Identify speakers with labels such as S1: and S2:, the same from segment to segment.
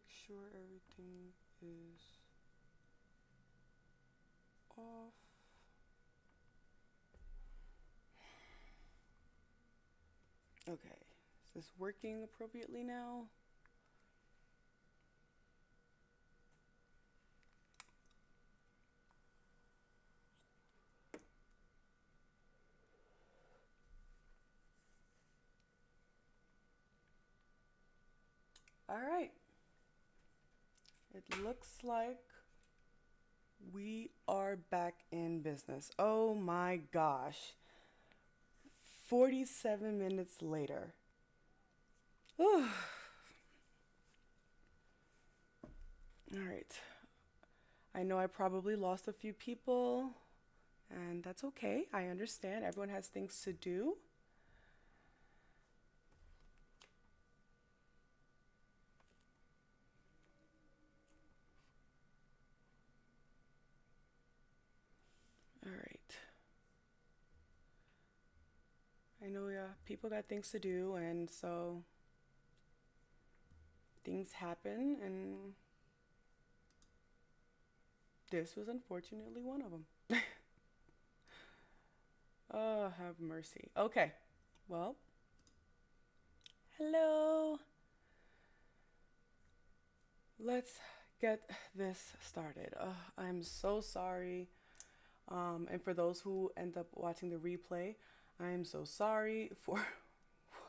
S1: make sure everything is off. Okay, is this working appropriately now? All right, it looks like we are back in business. Oh my gosh. 47 minutes later. All right. I know I probably lost a few people, and that's okay. I understand. Everyone has things to do. All right. I know, yeah, people got things to do, and so things happen, and this was unfortunately one of them. Oh, have mercy. Okay. Well, hello. Let's get this started. I'm so sorry. And for those who end up watching the replay, I am so sorry for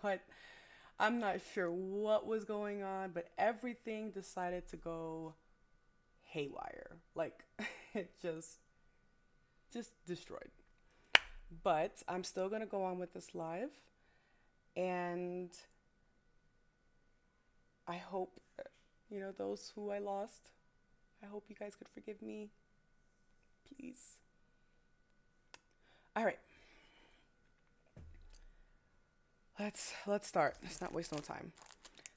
S1: what I'm not sure what was going on, but everything decided to go haywire. Like it just destroyed. But I'm still going to go on with this live, and I hope those who I lost, I hope you guys could forgive me, please. All right. Let's start. Let's not waste no time.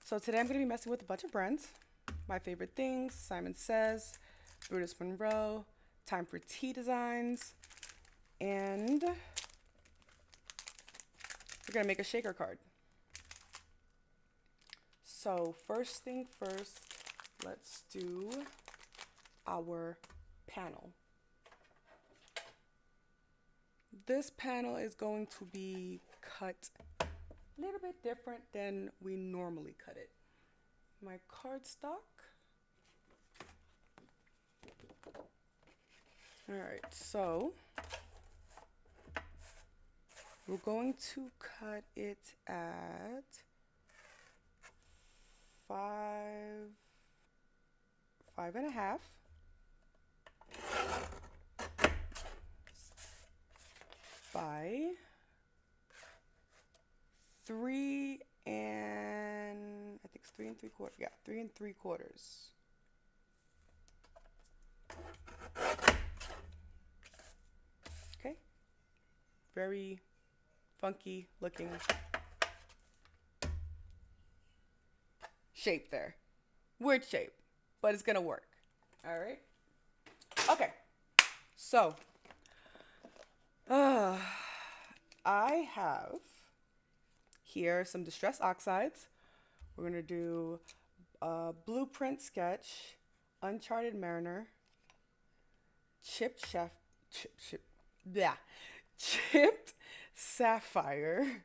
S1: So today I'm going to be messing with a bunch of brands. My favorite things, Simon Says, Brutus Monroe, Time for Tea Designs, and we're going to make a shaker card. So first thing first, let's do our panel. This panel is going to be cut a little bit different than we normally cut it. My cardstock. All right, so we're going to cut it at 5.5 by 3 and I think it's 3 3/4. Yeah, 3 3/4. Okay, very funky looking shape there. Weird shape, but it's gonna work. All right. Okay. So, I have here some distress oxides. We're gonna do blueprint sketch, uncharted mariner, chipped chef, yeah, chipped sapphire,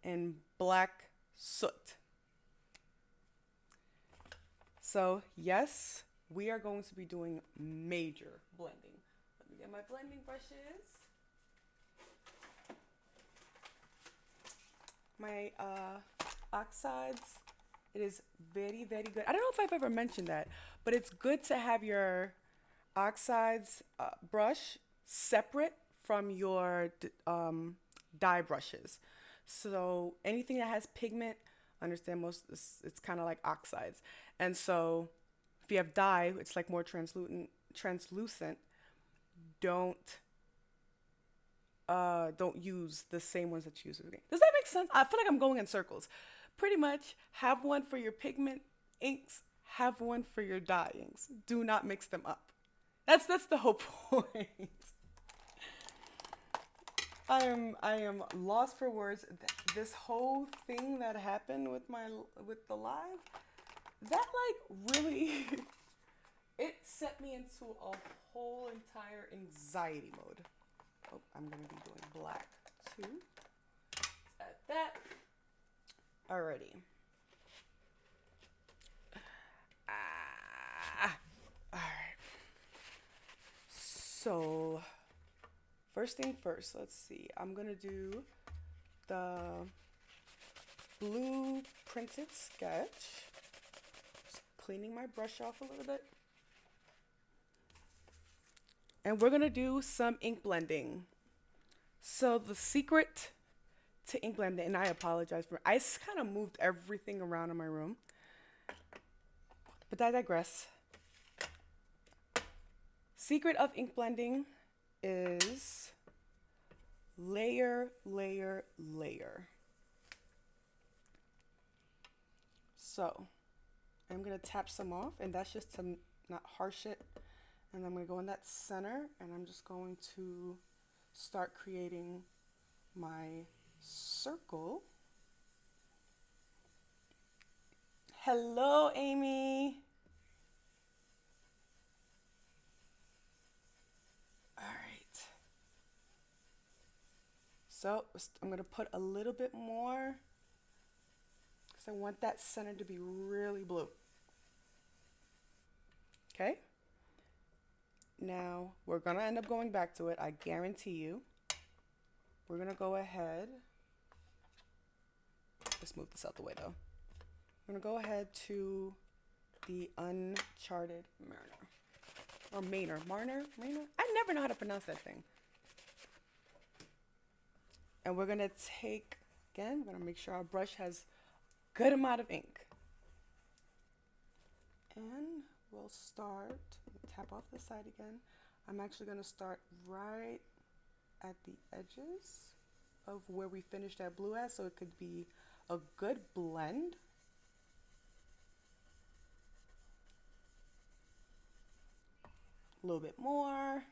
S1: and black soot. So yes, we are going to be doing major blending. Let me get my blending brushes. My oxides, it is very, very good. I don't know if I've ever mentioned that, but it's good to have your oxides brush separate from your dye brushes. So anything that has pigment, understand it's kind of like oxides. And so if you have dye, it's like more translucent, don't don't use the same ones that you use with me. Does that make sense? I feel like I'm going in circles. Pretty much have one for your pigment inks, have one for your dye inks. Do not mix them up. That's the whole point. I am lost for words. This whole thing that happened with the live, That like really it set me into a whole entire anxiety mode. Oh, I'm gonna be doing black too. Let's add that. Alrighty. Alright. So first thing first, let's see. I'm gonna do the blue printed sketch. Just cleaning my brush off a little bit. And we're gonna do some ink blending. So the secret to ink blending, and I apologize for, I kind of moved everything around in my room. But I digress. Secret of ink blending is layer, layer, layer. So I'm gonna tap some off, and that's just to not harsh it. And I'm gonna go in that center, and I'm just going to start creating my circle. Hello, Amy. All right. So I'm gonna put a little bit more because I want that center to be really blue. Okay. Now we're gonna end up going back to it, I guarantee you. We're gonna go ahead. Let's move this out the way though. I'm gonna go ahead to the Uncharted Mariner. Or Mariner? I never know how to pronounce that thing. And we're gonna take, again, we're gonna make sure our brush has a good amount of ink. And we'll start, tap off the side again. I'm actually gonna start right at the edges of where we finished that blue at, so it could be a good blend. A little bit more.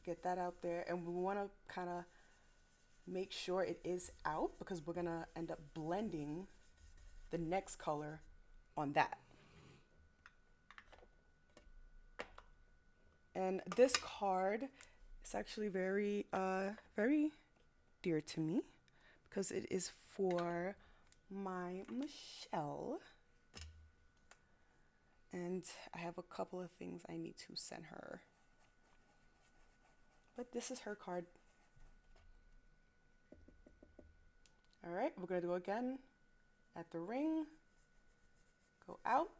S1: Get that out there, and we want to kind of make sure it is out because we're gonna end up blending the next color on that. And this card is actually very very dear to me because it is for my Michelle, and I have a couple of things I need to send her. But this is her card. All right, we're gonna do again at the ring, go out.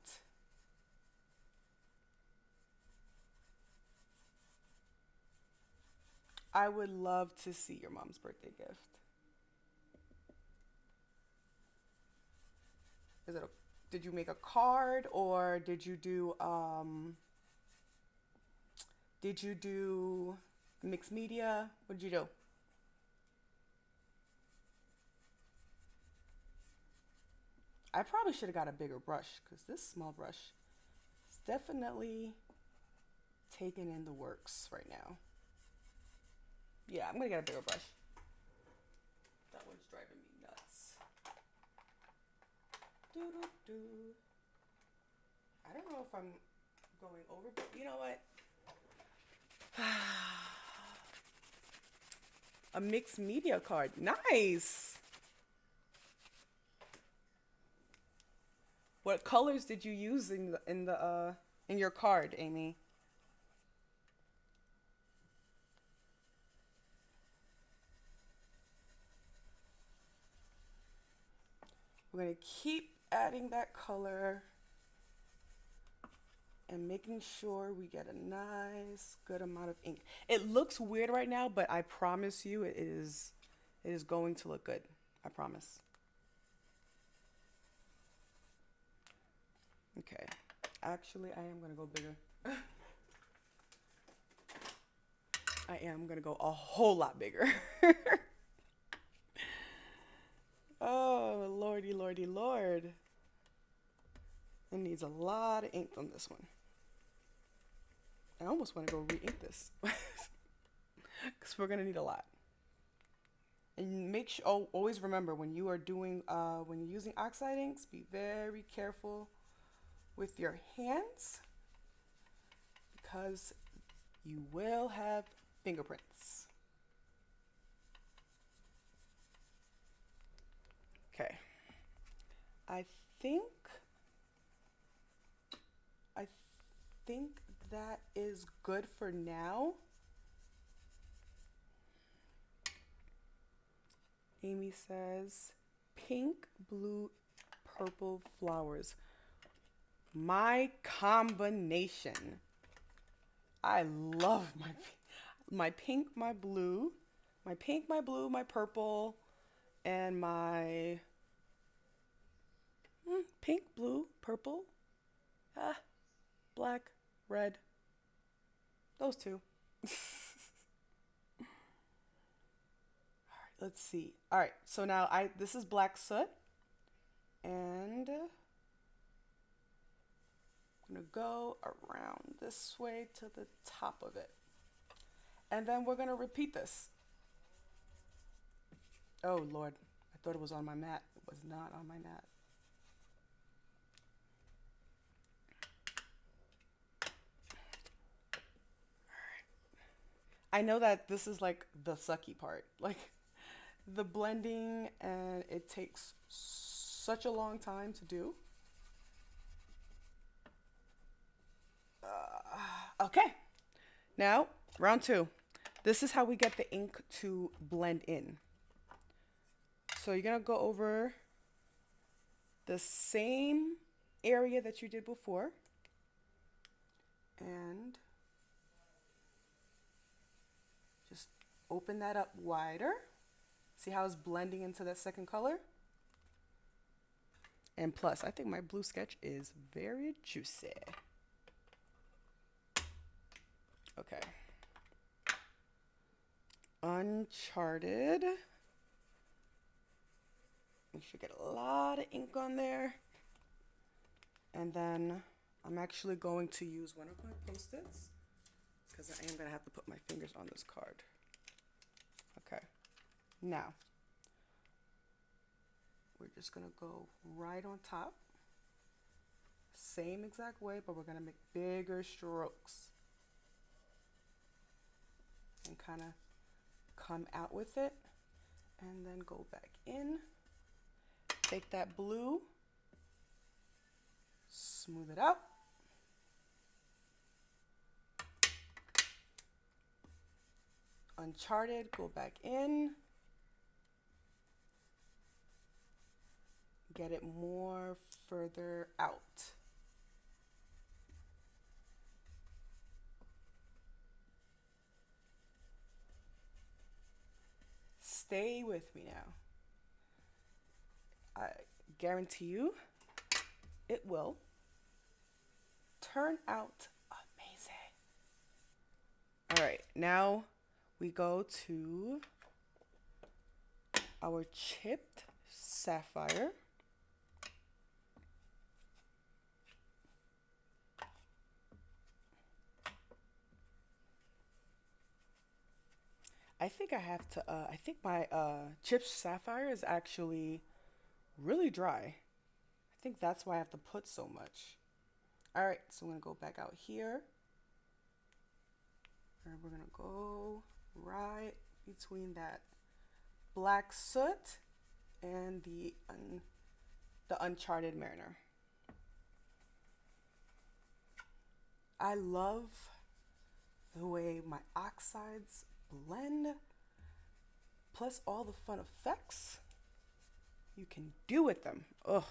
S1: I would love to see your mom's birthday gift. Did you make a card, or did you do mixed media? What did you do? I probably should have got a bigger brush because this small brush is definitely taking in the works right now. Yeah, I'm gonna get a bigger brush. That one's driving me nuts. Doo-doo-doo. I don't know if I'm going over, but you know what? A mixed media card. Nice. What colors did you use in your card, Amy? We're going to keep adding that color and making sure we get a nice, good amount of ink. It looks weird right now, but I promise you it is going to look good. I promise. Okay. Actually, I am going to go bigger. I am going to go a whole lot bigger. Oh, lordy, lordy, lord. It needs a lot of ink on this one. I almost want to go re-ink this. because we're gonna need a lot. And make sure, oh, always remember when you are doing, when you're using oxide inks, be very careful with your hands because you will have fingerprints. Okay. I think, I think that is good for now. Amy says pink, blue, purple flowers. My combination. I love my pink, my blue, my pink, my blue, my purple, and my pink, blue, purple, black, red. Those two. Let's see. All right, so now this is black soot, and I'm gonna go around this way to the top of it, and then we're gonna repeat this. Oh Lord, I thought it was on my mat. It was not on my mat. I know that this is like the sucky part, like the blending, and it takes such a long time to do. Okay, now round two. This is how we get the ink to blend in. So you're gonna go over the same area that you did before and just open that up wider. See how it's blending into that second color? And plus, I think my blue sketch is very juicy. Okay. Uncharted. Make sure you get a lot of ink on there. And then I'm actually going to use one of my Post-its because I am going to have to put my fingers on this card. Okay. Now, we're just going to go right on top. Same exact way, but we're going to make bigger strokes. And kind of come out with it. And then go back in. Take that blue. Smooth it out. Uncharted, go back in. Get it more further out. Stay with me now. I guarantee you it will turn out amazing. All right, now we go to our chipped sapphire. I think I have to, I think my chipped sapphire is actually really dry. I think that's why I have to put so much. All right, so I'm gonna go back out here. And we're gonna go right between that black soot and the Uncharted Mariner. I love the way my oxides blend, plus all the fun effects you can do with them. Ugh.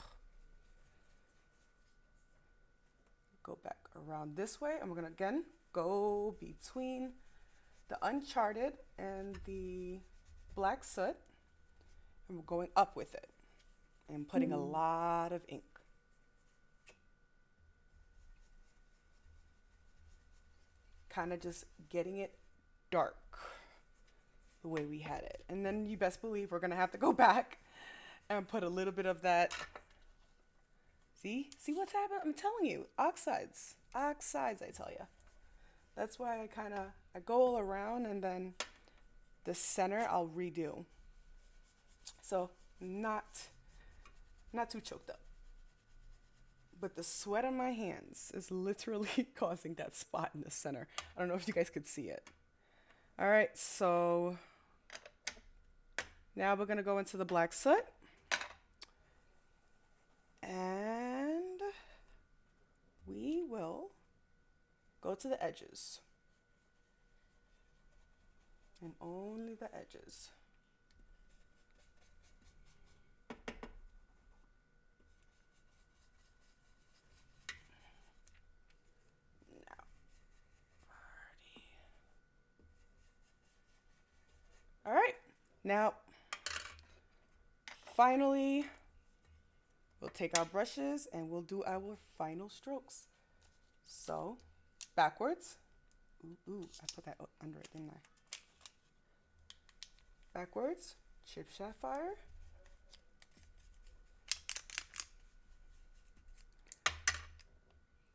S1: Go back around this way, and we're gonna again go between the Uncharted and the black soot, and we're going up with it and putting a lot of ink. Kind of just getting it dark the way we had it. And then you best believe we're gonna have to go back and put a little bit of that. See what's happening? I'm telling you, oxides, I tell you. That's why I go all around, and then the center I'll redo. So not too choked up. But the sweat on my hands is literally causing that spot in the center. I don't know if you guys could see it. All right, so now we're gonna go into the black soot. And we will go to the edges. And only the edges. All right, now finally we'll take our brushes and we'll do our final strokes. So backwards. Ooh, I put that under it, didn't I? Backwards, chip sapphire.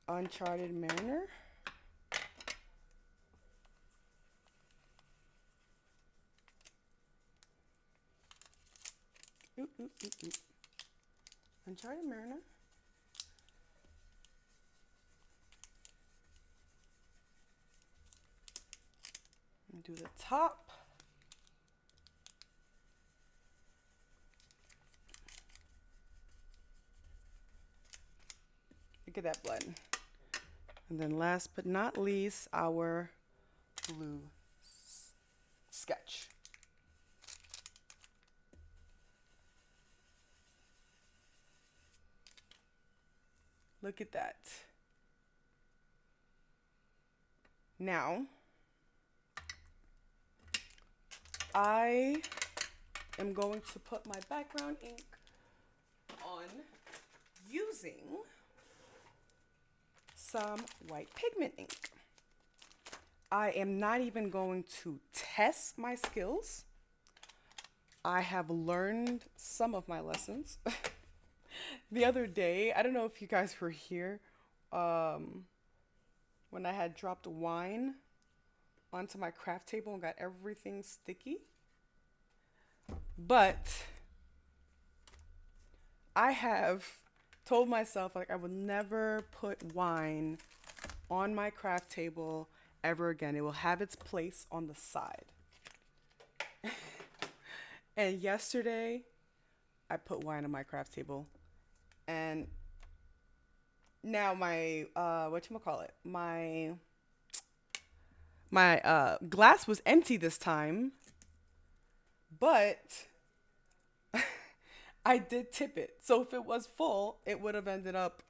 S1: Uncharted Mariner. Uncharted Mariner. And do the top. Look at that blend. And then last but not least, our blue sketch. Look at that. Now, I am going to put my background ink on using some white pigment ink. I am not even going to test my skills. I have learned some of my lessons. The other day, I don't know if you guys were here, when I had dropped wine onto my craft table and got everything sticky. But I have told myself like I would never put wine on my craft table ever again. It will have its place on the side. And yesterday, I put wine on my craft table. And now my my glass was empty this time, but I did tip it. So if it was full, it would have ended up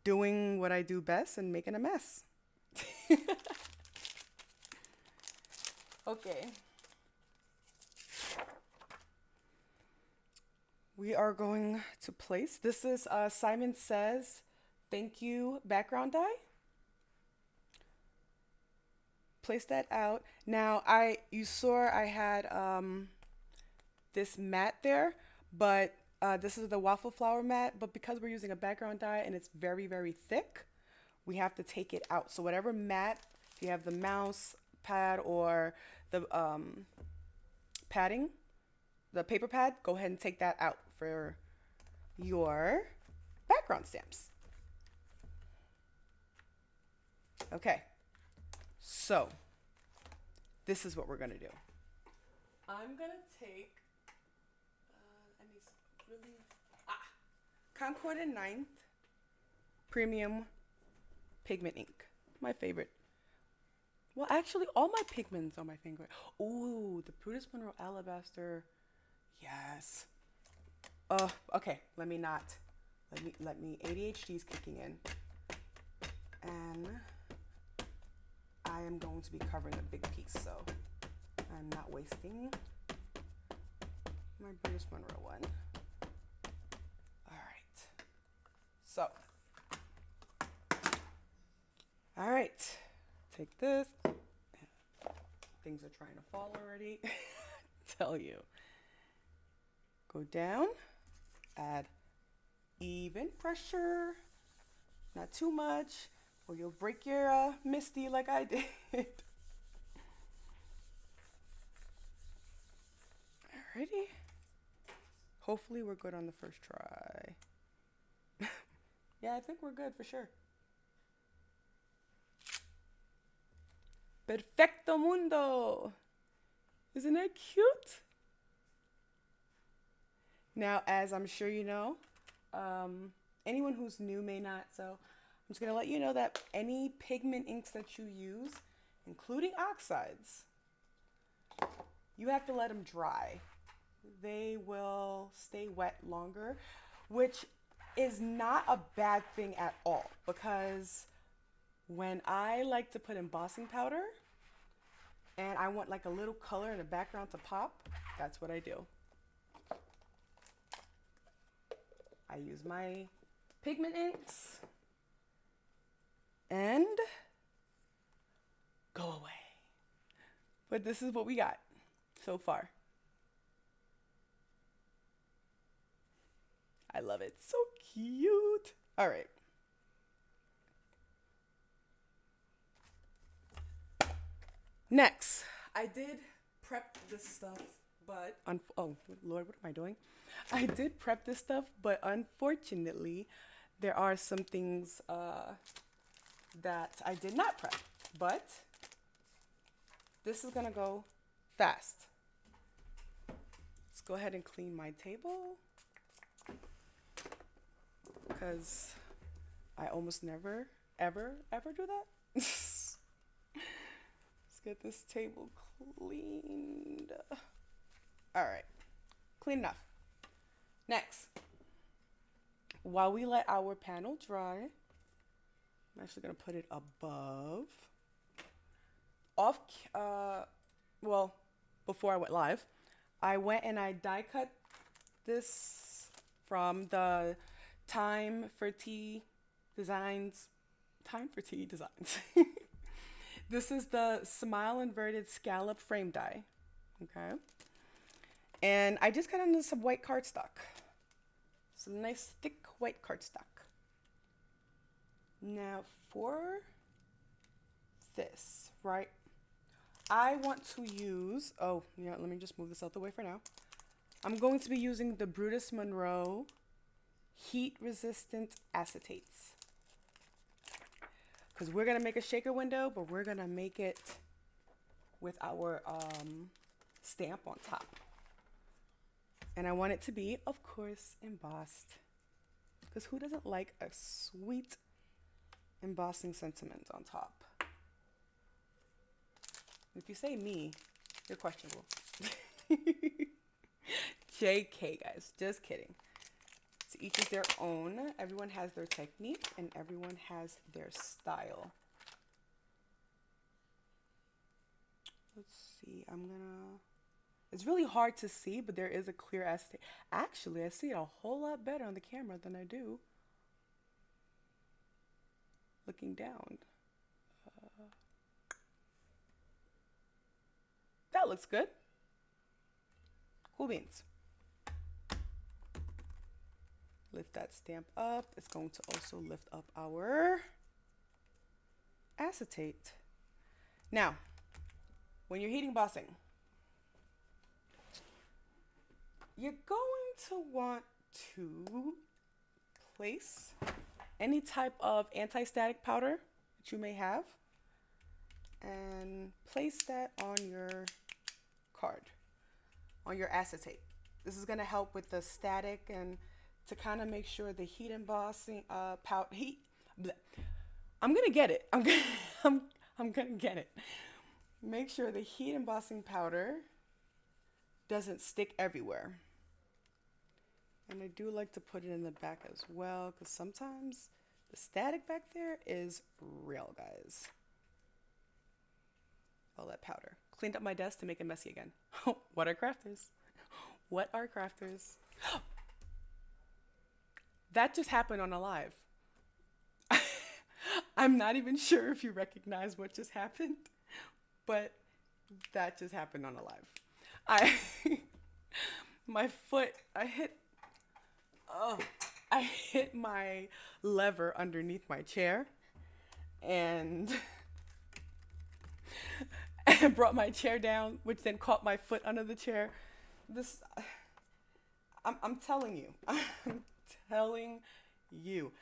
S1: doing what I do best and making a mess. Okay. We are going to place, this is Simon Says Thank You background die. Place that out. Now you saw I had this mat there, but this is the waffle flower mat, but because we're using a background die and it's very, very thick, we have to take it out. So whatever mat, if you have the mouse pad or the padding, the paper pad, go ahead and take that out for your background stamps. Okay, so this is what we're gonna do. I'm gonna take Concord and Ninth Premium Pigment ink, my favorite. Well, actually, all my pigments are my favorite. Ooh, the Brutus Monroe Alabaster. Yes. Okay. Let me. ADHD is kicking in, and I am going to be covering a big piece, so I'm not wasting my Brutus Monroe one. All right. So. All right. Take this. Things are trying to fall already. Tell you. Go down. Add even pressure. Not too much, or you'll break your Misty like I did. Alrighty. Hopefully we're good on the first try. Yeah, I think we're good for sure. Perfecto mundo. Isn't that cute? Now, as I'm sure you know, anyone who's new may not, so I'm just going to let you know that any pigment inks that you use, including oxides, you have to let them dry. They will stay wet longer, which is not a bad thing at all, because when I like to put embossing powder and I want like a little color in the background to pop, that's what I do. I use my pigment inks and go away. But this is what we got so far. I love it. So cute. All right. Next, I did prep this stuff, but oh Lord, what am I doing? I did prep this stuff, but unfortunately, there are some things that I did not prep. But this is gonna go fast. Let's go ahead and clean my table, because I almost never, ever do that. Let's get this table cleaned. All right, clean enough. Next, while we let our panel dry, I'm actually gonna put it above. Well, before I went live, I went and I die cut this from the Time for Tea Designs. This is the Smile Inverted Scallop Frame Die. Okay. And I just got into some white cardstock. Some nice thick white cardstock. Now for this, right? I want to use, oh yeah, let me just move this out the way for now. I'm going to be using the Brutus Monroe heat resistant acetates, because we're gonna make a shaker window, but we're gonna make it with our stamp on top. And I want it to be, of course, embossed, because who doesn't like a sweet embossing sentiment on top? If you say me, you're questionable. JK, guys, just kidding. So each is their own. Everyone has their technique and everyone has their style. Let's see, it's really hard to see, but there is a clear acetate. Actually, I see it a whole lot better on the camera than I do looking down. That looks good. Cool beans. Lift that stamp up. It's going to also lift up our acetate. Now, when you're heat embossing, you're going to want to place any type of anti-static powder that you may have and place that on your card, on your acetate. This is going to help with the static and to kind of make sure the heat embossing I'm gonna get it. I'm gonna get it. Make sure the heat embossing powder doesn't stick everywhere. And I do like to put it in the back as well, because sometimes the static back there is real, guys. All that powder. Cleaned up my desk to make it messy again. What are crafters? What are crafters? That just happened on a live. I'm not even sure if you recognize what just happened, but that just happened on a live. My foot, I hit my lever underneath my chair and brought my chair down, which then caught my foot under the chair. This, I'm telling you. I'm telling you.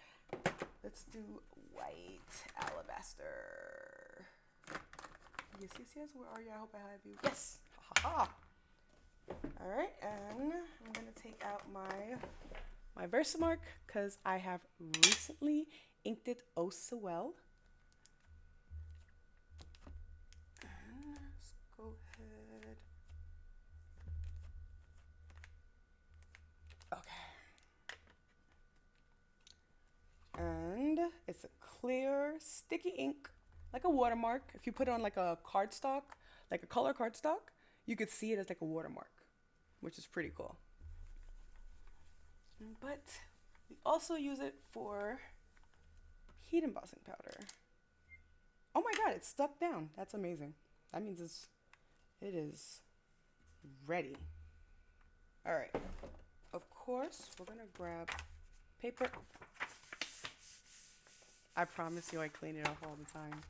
S1: Let's do white alabaster. Yes, yes, yes. Where are you? I hope I have you. Yes. Ha ha ha. All right, and I'm gonna take out my Versamark because I have recently inked it oh so well. And let's go ahead. Okay. And it's a clear, sticky ink, like a watermark. If you put it on like a cardstock, like a color cardstock, you could see it as like a watermark, which is pretty cool. But we also use it for heat embossing powder. Oh my god, it's stuck down. That's amazing. That means it is ready. All right. Of course, we're gonna grab paper. I promise you I clean it off all the time.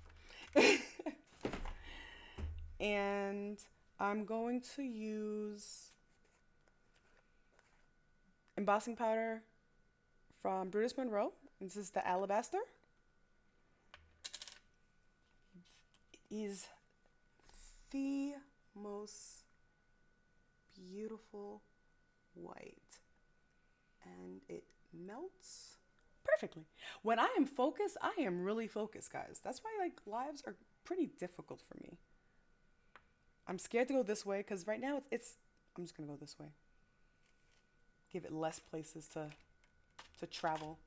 S1: And I'm going to use embossing powder from Brutus Monroe. This is the Alabaster. It is the most beautiful white, and it melts perfectly. When I am focused, I am really focused, guys. That's why like lives are pretty difficult for me. I'm scared to go this way because right now I'm just gonna go this way. Give it less places to travel.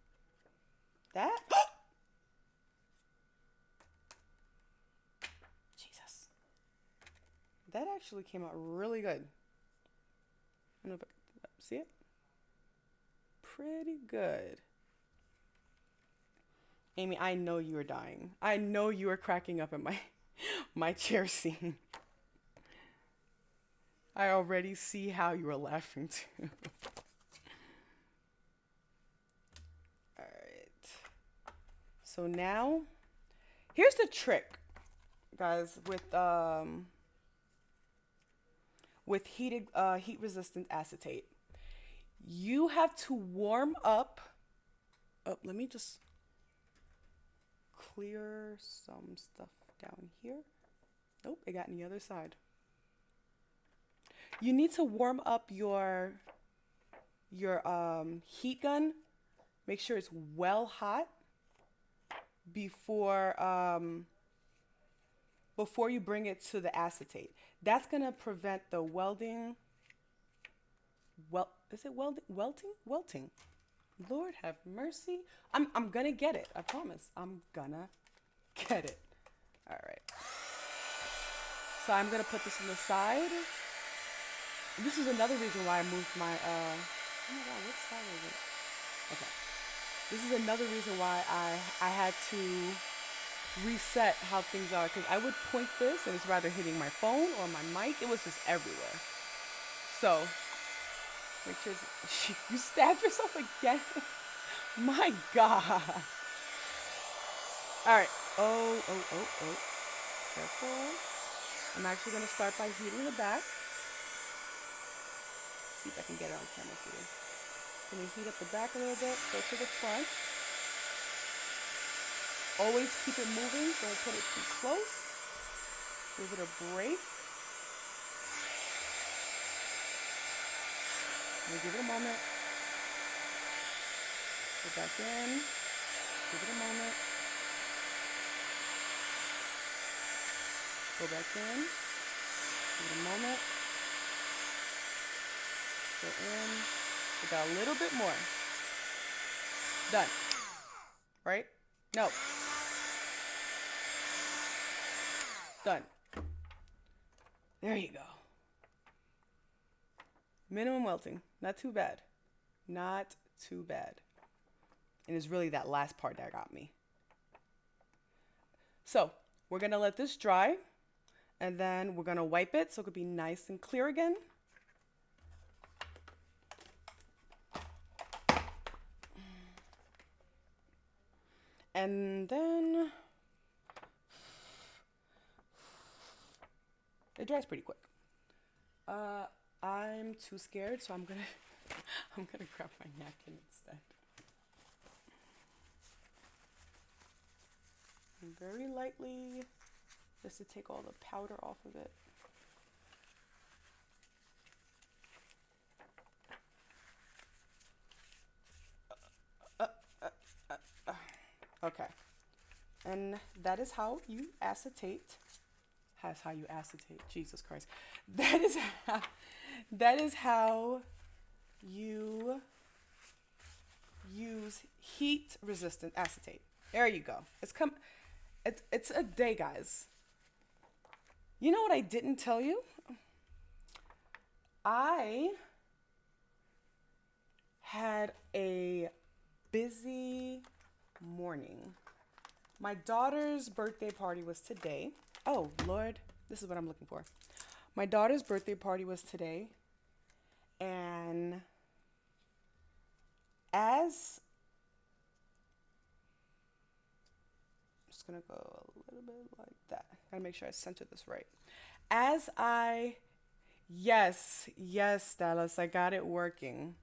S1: That Jesus. That actually came out really good. I don't know if I can see it. Pretty good. Amy, I know you are dying. I know you are cracking up at my chair scene. I already see how you are laughing too. All right. So now, here's the trick, guys, with heat resistant acetate. You have to warm up. Oh, let me just clear some stuff down here. Nope, it got on the other side. You need to warm up your heat gun. Make sure it's well hot before you bring it to the acetate. That's gonna prevent the welding. Is it welding? Welting. Lord have mercy. I'm gonna get it. I promise. I'm gonna get it. All right. So I'm gonna put this on the side. This is another reason why I moved my oh my god, what side is it? Okay. This is another reason why I had to reset how things are, because I would point this and it's rather hitting my phone or my mic. It was just everywhere. So make sure you stabbed yourself again. My god. All right. Oh. Careful. I'm actually going to start by heating the back. See if I can get it on camera for you. Going to heat up the back a little bit. Go to the front. Always keep it moving. Don't put it too close. Give it a break. Give it a moment. Go back in. Give it a moment. Go back in. Give it a moment. Go in. We got a little bit more. Done. Right? No. Done. There you go. Minimum welting. Not too bad. Not too bad. And it's really that last part that got me. So we're going to let this dry. And then we're going to wipe it so it could be nice and clear again. And then it dries pretty quick. I'm too scared, so I'm gonna I'm gonna grab my napkin instead. And very lightly, just to take all the powder off of it. Okay. And that is how you acetate. That's how you acetate. Jesus Christ. That is how you use heat resistant acetate. There you go. It's a day, guys. You know what I didn't tell you? I had a busy morning. My daughter's birthday party was today. Oh, Lord, this is what I'm looking for. My daughter's birthday party was today. And I'm just going to go a little bit like that. Gotta make sure I center this right. Yes, Dallas, I got it working.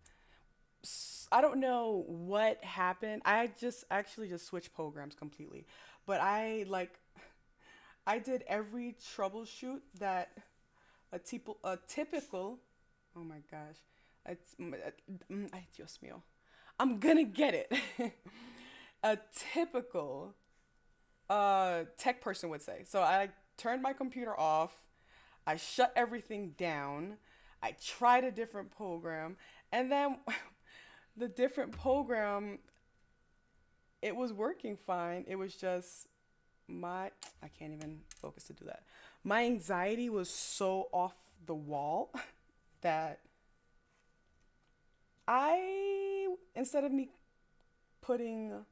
S1: I don't know what happened. I just actually just switched programs completely. But I did every troubleshoot that a typical, oh my gosh, ay Dios mío, I'm gonna get it. A typical tech person would say. So I turned my computer off. I shut everything down. I tried a different program, and then the different program, it was working fine. It was just I can't even focus to do that. My anxiety was so off the wall that instead of me putting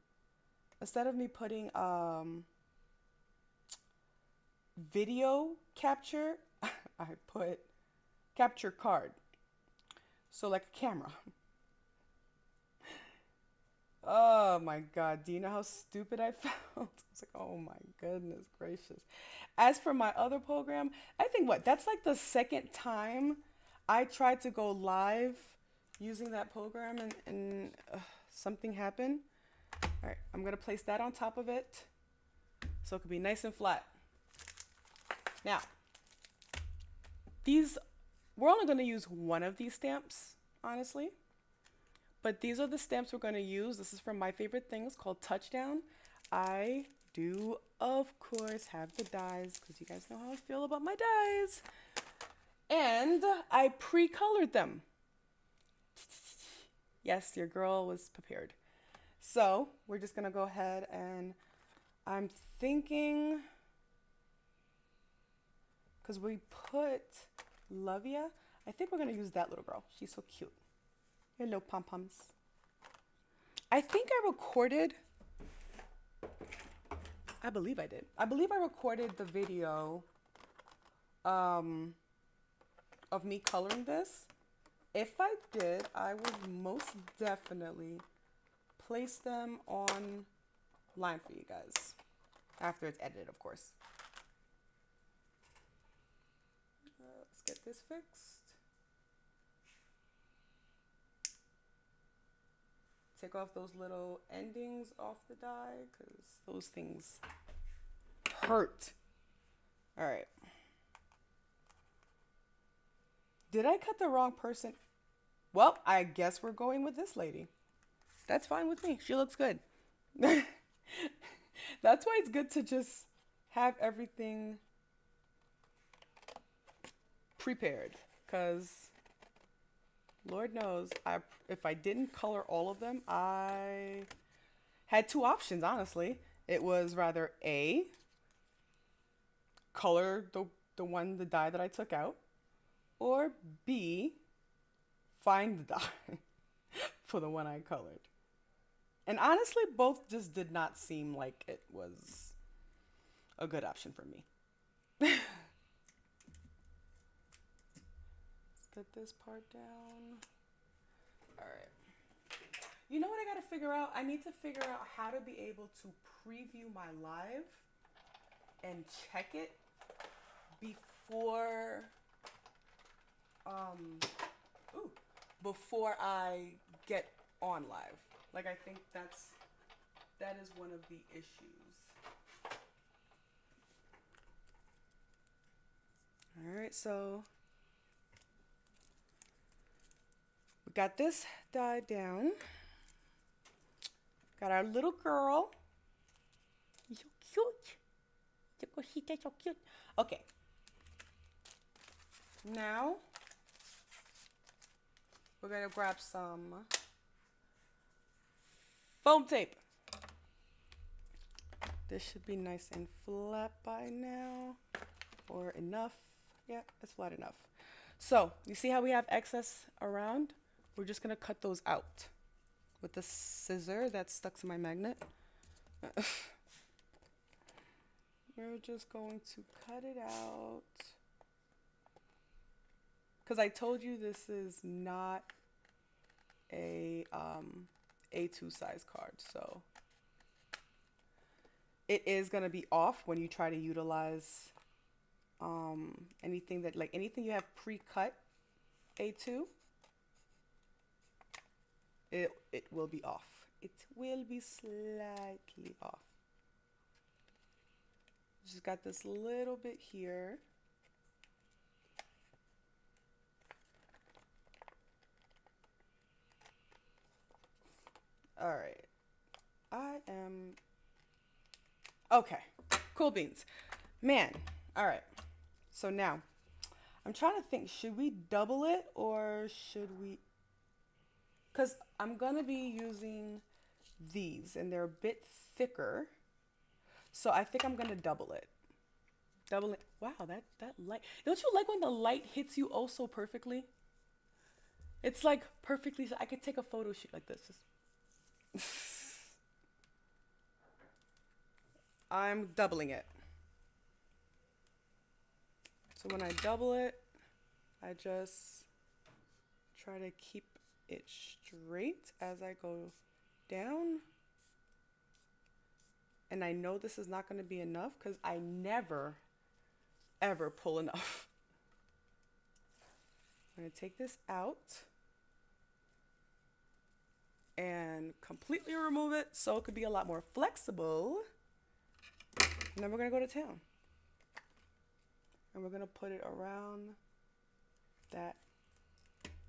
S1: video capture, I put capture card. So like a camera. Oh my God. Do you know how stupid I felt? I was like, oh my goodness gracious. As for my other program, I think that's like the second time I tried to go live using that program and something happened. All right, I'm going to place that on top of it so it can be nice and flat. Now, we're only going to use one of these stamps, honestly. But these are the stamps we're going to use. This is from My Favorite Things called Touchdown. I do, of course, have the dies because you guys know how I feel about my dies. And I pre-colored them. Yes, your girl was prepared. So we're just going to go ahead and I'm thinking, because we put Lavia, I think we're going to use that little girl. She's so cute. Hello, pom-poms. I think I recorded, I believe I did. I believe I recorded the video of me coloring this. If I did, I would most definitely place them on line for you guys. After it's edited, of course. Let's get this fixed. Take off those little endings off the die because those things hurt. All right. Did I cut the wrong person? Well, I guess we're going with this lady. That's fine with me. She looks good. That's why it's good to just have everything prepared because Lord knows, if I didn't color all of them, I had two options, honestly. It was rather A, color the die that I took out, or B, find the die for the one I colored. And honestly, both just did not seem like it was a good option for me. Let's get this part down. All right. You know what I got to figure out? I need to figure out how to be able to preview my live and check it before um, ooh, before I get on live. Like I think that is one of the issues. All right, so we got this dyed down. Got our little girl. You're so cute. The cosita so cute. Okay. Now we're gonna grab some foam tape. This should be nice and flat by now, or enough. Yeah, it's flat enough. So you see how we have excess around? We're just gonna cut those out with the scissor that's stuck to my magnet. We're just going to cut it out. Because I told you this is not a A2 size card, so it is going to be off when you try to utilize anything that, like anything you have pre-cut A2, it will be off. It will be slightly off. Just got this little bit here. All right. I am okay. Cool beans. Man. All right. So now I'm trying to think, should we double it or should we? Because I'm going to be using these and they're a bit thicker. So I think I'm going to double it. Double it. Wow, that light. Don't you like when the light hits you oh so perfectly? It's like perfectly. I could take a photo shoot like this. Just I'm doubling it. So when I double it, I just try to keep it straight as I go down. And I know this is not going to be enough because I never, ever pull enough. I'm going to take this out and completely remove it so it could be a lot more flexible. And then we're going to go to town. And we're going to put it around that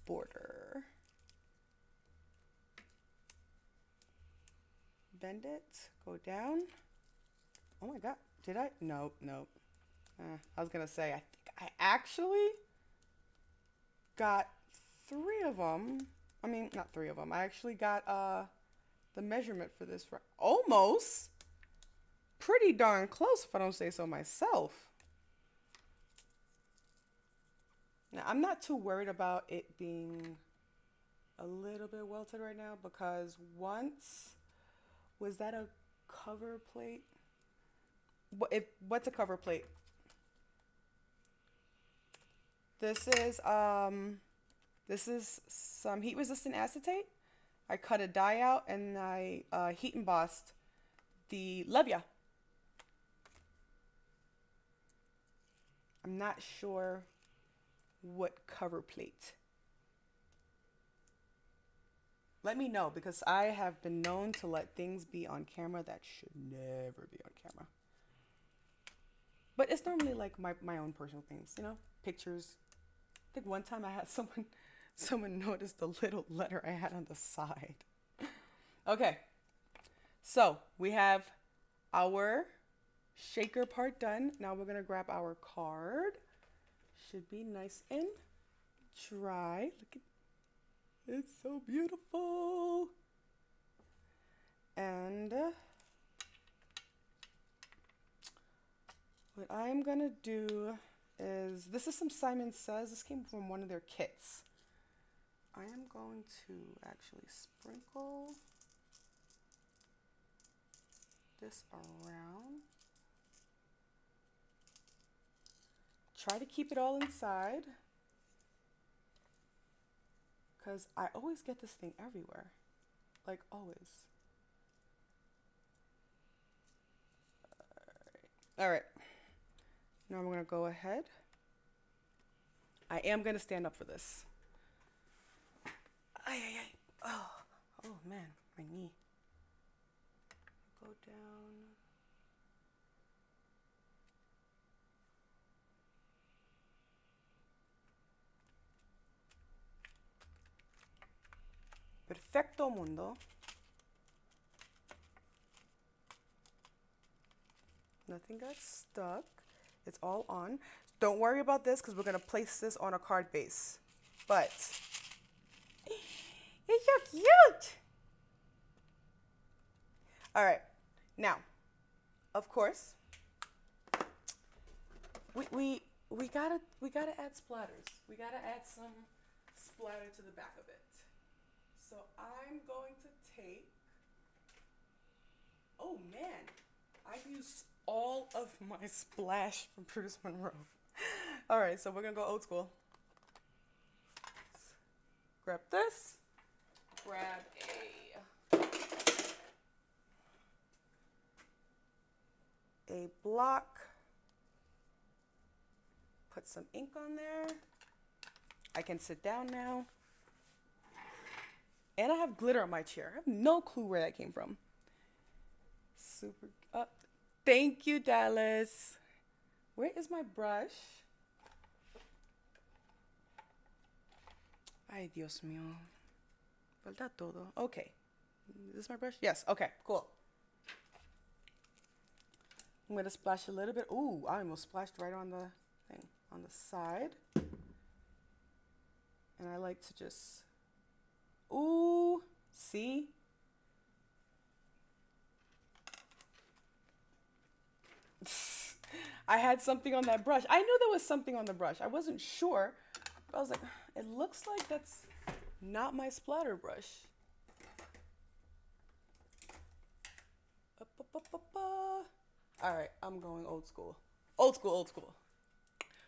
S1: border. Bend it, go down. Oh my God, did I? Nope. I was going to say, I think I actually got 3 of them. I mean, not 3 of them. I actually got the measurement for this. Almost. Pretty darn close if I don't say so myself. Now, I'm not too worried about it being a little bit welted right now because once, was that a cover plate? What's a cover plate? This is some heat resistant acetate. I cut a die out and I heat embossed the levia. I'm not sure what cover plate. Let me know because I have been known to let things be on camera that should never be on camera. But it's normally like my own personal things, you know, pictures. I think one time I had someone noticed the little letter I had on the side. Okay, so we have our shaker part done. Now we're gonna grab our card. Should be nice and dry. Look at, it's so beautiful. And what I'm gonna do is, this is some Simon Says. This came from one of their kits. I am going to actually sprinkle this around. Try to keep it all inside because I always get this thing everywhere, like always. All right. Now I'm gonna go ahead I am going to stand up for this. Ay, ay, ay. Oh, oh man, my knee. Go down. Perfecto mundo. Nothing got stuck. It's all on. Don't worry about this because we're going to place this on a card base. But it's so cute. All right. Now, of course, we gotta add splatters. We gotta add some splatter to the back of it. So I'm going to take. Oh man, I used all of my splash from Bruce Monroe. All right, so we're gonna go old school. Grab this. Grab a block. Put some ink on there. I can sit down now. And I have glitter on my chair. I have no clue where that came from. Super. Thank you, Dallas. Where is my brush? Ay, Dios mío. Falta todo. Okay. Is this my brush? Yes. Okay, cool. I'm going to splash a little bit. Ooh, I almost splashed right on the thing, on the side. And I like to just, ooh, see? I had something on that brush. I knew there was something on the brush. I wasn't sure. But I was like, it looks like that's not my splatter brush. All right, I'm going old school. Old school, old school.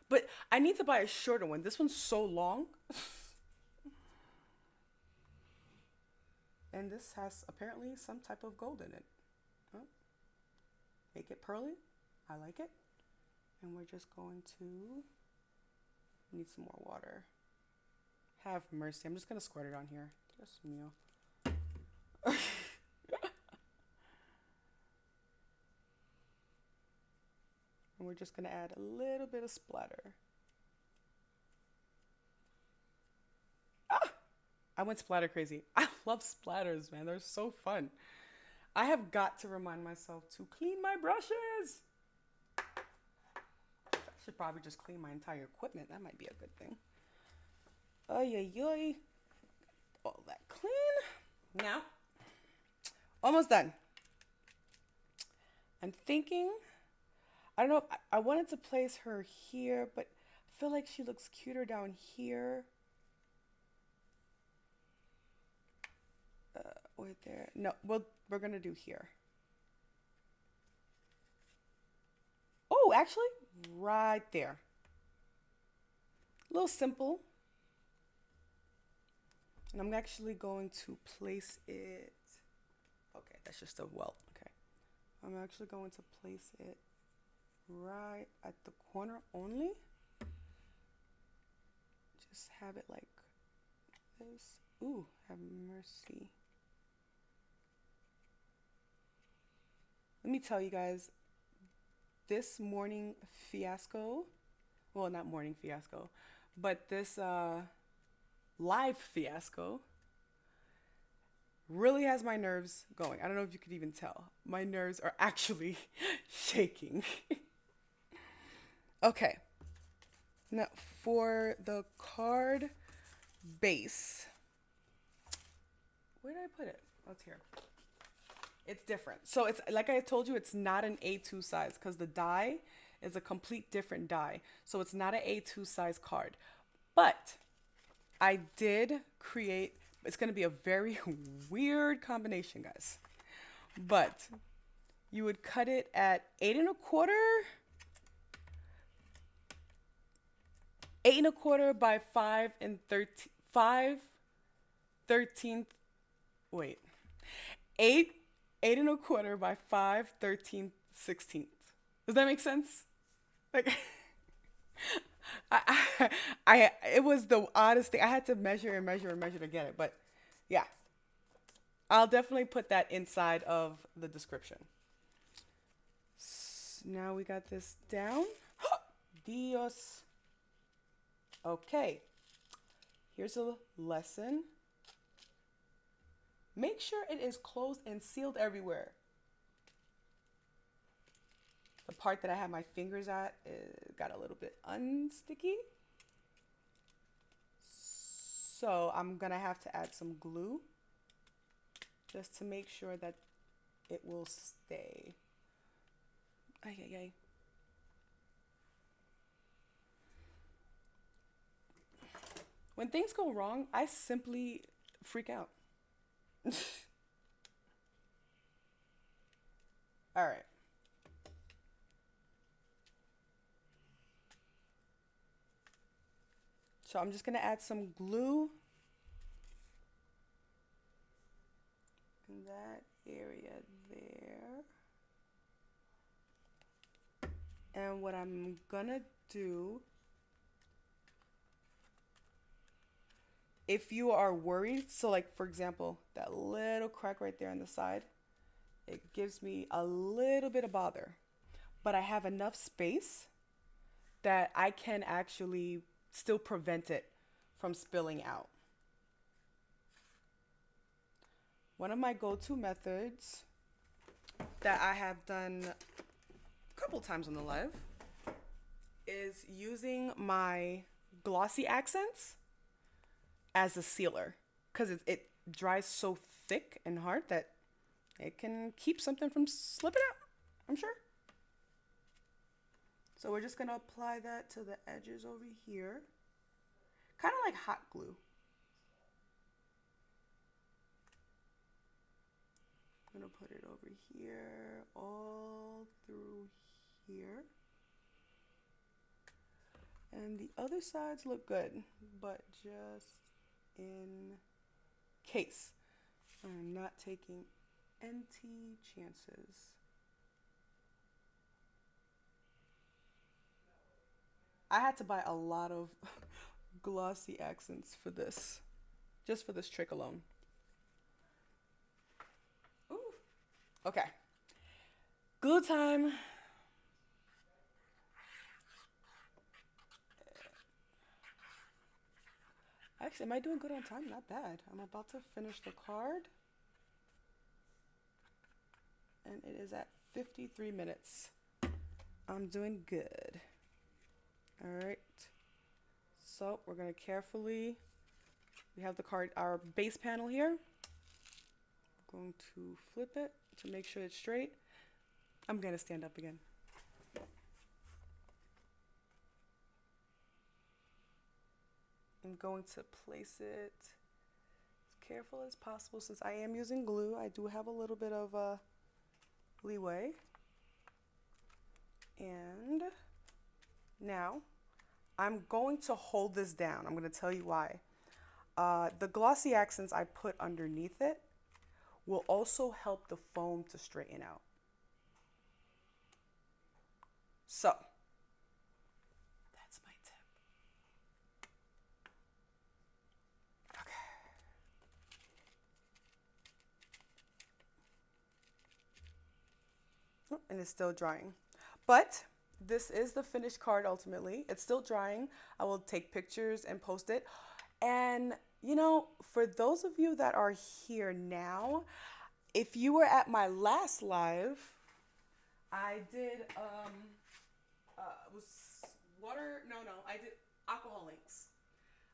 S1: But I need to buy a shorter one. This one's so long. And this has apparently some type of gold in it. Oh. Make it pearly. I like it. And we're just going to need some more water. Have mercy. I'm just going to squirt it on here. Just mío. And we're just going to add a little bit of splatter. Ah! I went splatter crazy. I love splatters, man. They're so fun. I have got to remind myself to clean my brushes. I should probably just clean my entire equipment. That might be a good thing. Ay, ay, ay. All that clean. Now, almost done. I'm thinking, I don't know, I wanted to place her here, but I feel like she looks cuter down here. Right there. No, well, we're going to do here. Oh, actually, right there. A little simple. And I'm actually going to place it. Okay, that's just a welt. Okay. I'm actually going to place it right at the corner only. Just have it like this. Ooh, have mercy. Let me tell you guys, this morning fiasco, well, not morning fiasco, but this live fiasco really has my nerves going. I don't know if you could even tell. My nerves are actually shaking. Okay. Now, for the card base, where did I put it? Oh, it's here. It's different. So it's like I told you, it's not an A2 size because the die is a complete different die. So it's not an A2 size card. But I did create, it's going to be a very weird combination, guys. But you would cut it at 8 1/4 by 5 13th, wait, 8 1/4 by 5 13/16. Does that make sense? Like, It was the oddest thing. I had to measure and measure and measure to get it, but yeah, I'll definitely put that inside of the description. Now we got this down. Dios. Okay, here's a lesson. Make sure it is closed and sealed everywhere. The part that I have my fingers at got a little bit unsticky. So I'm gonna have to add some glue just to make sure that it will stay. Ay, ay, ay. When things go wrong, I simply freak out. All right. So I'm just gonna add some glue in that area there. And what I'm gonna do, if you are worried, so like for example, that little crack right there on the side, it gives me a little bit of bother, but I have enough space that I can actually still prevent it from spilling out. One of my go-to methods that I have done a couple times on the live is using my glossy accents as a sealer, because it dries so thick and hard that it can keep something from slipping out, I'm sure. So we're just gonna apply that to the edges over here, kind of like hot glue. I'm gonna put it over here, all through here. And the other sides look good, but just in case, I'm not taking any chances. I had to buy a lot of glossy accents for this, just for this trick alone. Ooh. Okay, glue time. Actually, am I doing good on time? Not bad. I'm about to finish the card. And it is at 53 minutes. I'm doing good. All right. So we're going to carefully, we have the card, our base panel here. I'm going to flip it to make sure it's straight. I'm going to stand up again. I'm going to place it as careful as possible. Since I am using glue, I do have a little bit of leeway. And now I'm going to hold this down. I'm going to tell you why. The glossy accents I put underneath it will also help the foam to straighten out. So that's my tip. Okay. And it's still drying. But this is the finished card ultimately. It's still drying. I will take pictures and post it. And, you know, for those of you that are here now, if you were at my last live, I did, was water, no, I did alcohol inks.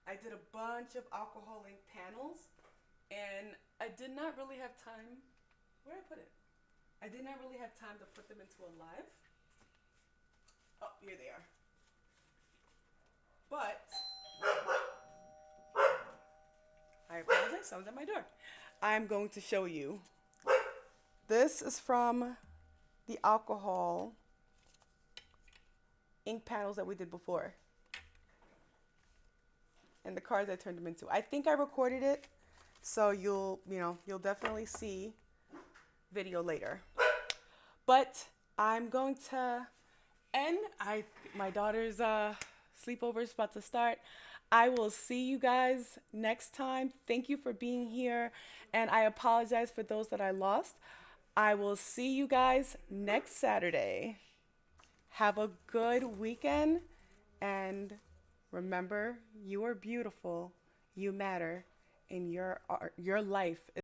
S1: I did a bunch of alcohol ink panels, and I did not really have time, where did I put it? I did not really have time to put them into a live. Oh, here they are. But I apologize, someone's at my door. I'm going to show you. This is from the alcohol ink panels that we did before. And the cards I turned them into. I think I recorded it, so you'll definitely see video later. But I'm going to end. My daughter's Sleepover is about to start. I will see you guys next time. Thank you for being here. And I apologize for those that I lost. I will see you guys next Saturday. Have a good weekend. And remember, you are beautiful. You matter. And your life